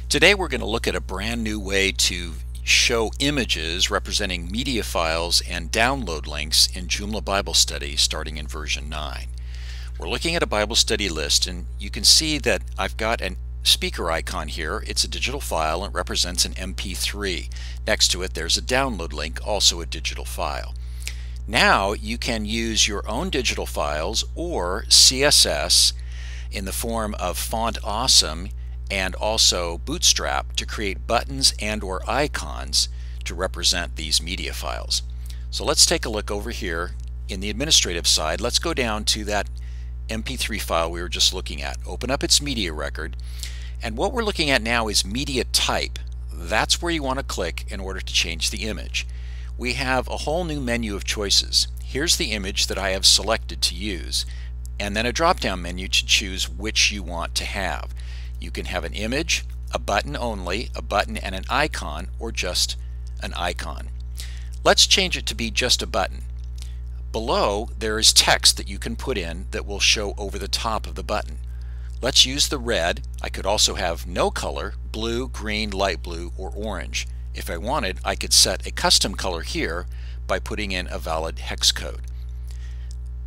Today we're going to look at a brand new way to show images representing media files and download links in Joomla Bible Study starting in version 9. We're looking at a Bible study list, and you can see that I've got a speaker icon here. It's a digital file and it represents an MP3. Next to it there's a download link, also a digital file. Now you can use your own digital files or CSS in the form of Font Awesome and also Bootstrap to create buttons and or icons to represent these media files. So let's take a look over here in the administrative side. Let's go down to that MP3 file we were just looking at. Open up its media record, and what we're looking at now is media type. That's where you want to click in order to change the image. We have a whole new menu of choices. Here's the image that I have selected to use, and then a drop-down menu to choose which you want to have. You can have an image, a button only, a button and an icon, or just an icon. Let's change it to be just a button. Below there is text that you can put in that will show over the top of the button. Let's use the red. I could also have no color, blue, green, light blue, or orange. If I wanted, I could set a custom color here by putting in a valid hex code.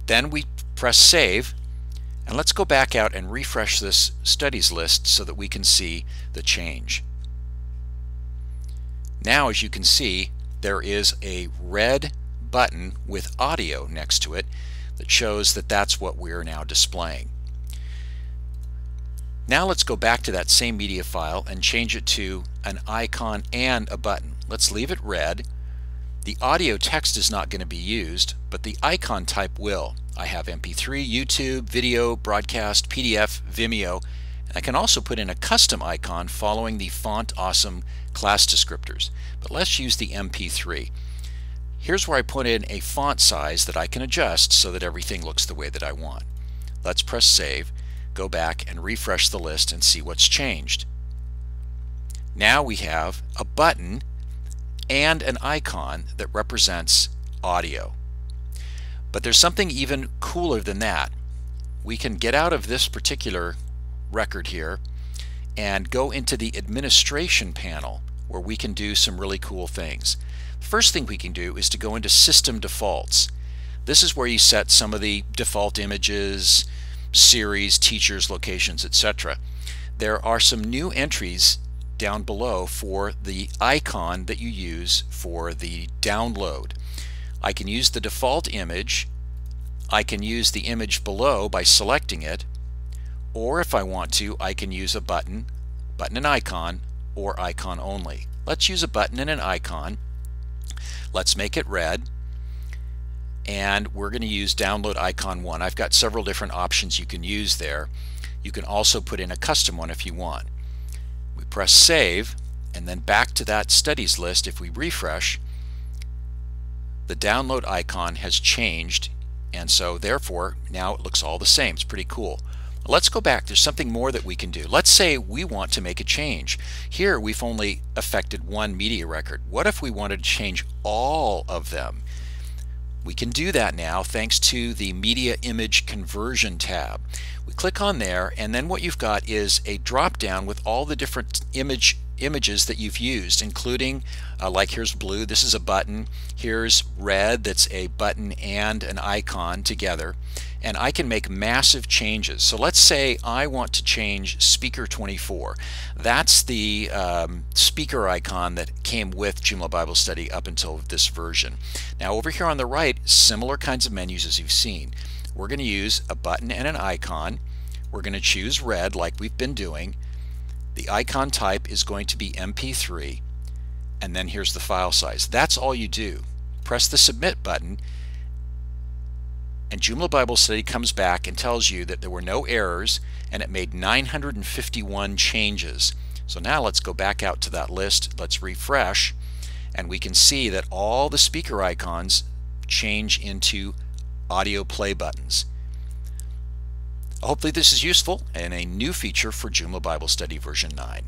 Then we press save, and let's go back out and refresh this studies list so that we can see the change. Now, as you can see, there is a red button with audio next to it that shows that that's what we're now displaying. Now let's go back to that same media file and change it to an icon and a button. Let's leave it red. The audio text is not going to be used, but the icon type will. I have MP3, YouTube, video, broadcast, PDF, Vimeo, and I can also put in a custom icon following the Font Awesome class descriptors. But let's use the MP3. Here's where I put in a font size that I can adjust so that everything looks the way that I want. Let's press save, go back and refresh the list and see what's changed. Now we have a button and an icon that represents audio. But there's something even cooler than that. We can get out of this particular record here and go into the administration panel where we can do some really cool things. First thing we can do is to go into System Defaults. This is where you set some of the default images, series, teachers, locations, etc. There are some new entries down below for the icon that you use for the download. I can use the default image, I can use the image below by selecting it, or if I want to, I can use a button and icon, or icon only. Let's use a button and an icon. Let's make it red, and we're going to use download icon 1. I've got several different options you can use there. You can also put in a custom one if you want. We press save, and then back to that studies list. If we refresh, the download icon has changed, and so therefore now it looks all the same. It's pretty cool. Let's go back. There's something more that we can do. Let's say we want to make a change. Here we've only affected one media record. What if we wanted to change all of them? We can do that now thanks to the Media Image Conversion tab. We click on there, and then what you've got is a drop down with all the different images that you've used, including like here's blue, this is a button, here's red, that's a button and an icon together, and I can make massive changes. So let's say I want to change speaker 24. That's the speaker icon that came with Joomla Bible Study up until this version. Now over here on the right, similar kinds of menus as you've seen. We're going to use a button and an icon. We're going to choose red like we've been doing. The icon type is going to be MP3, and then here's the file size. That's all you do. Press the submit button, and Joomla Bible Study comes back and tells you that there were no errors and it made 951 changes. So now let's go back out to that list, let's refresh, and we can see that all the speaker icons change into audio play buttons. Hopefully this is useful and a new feature for Joomla Bible Study version 9.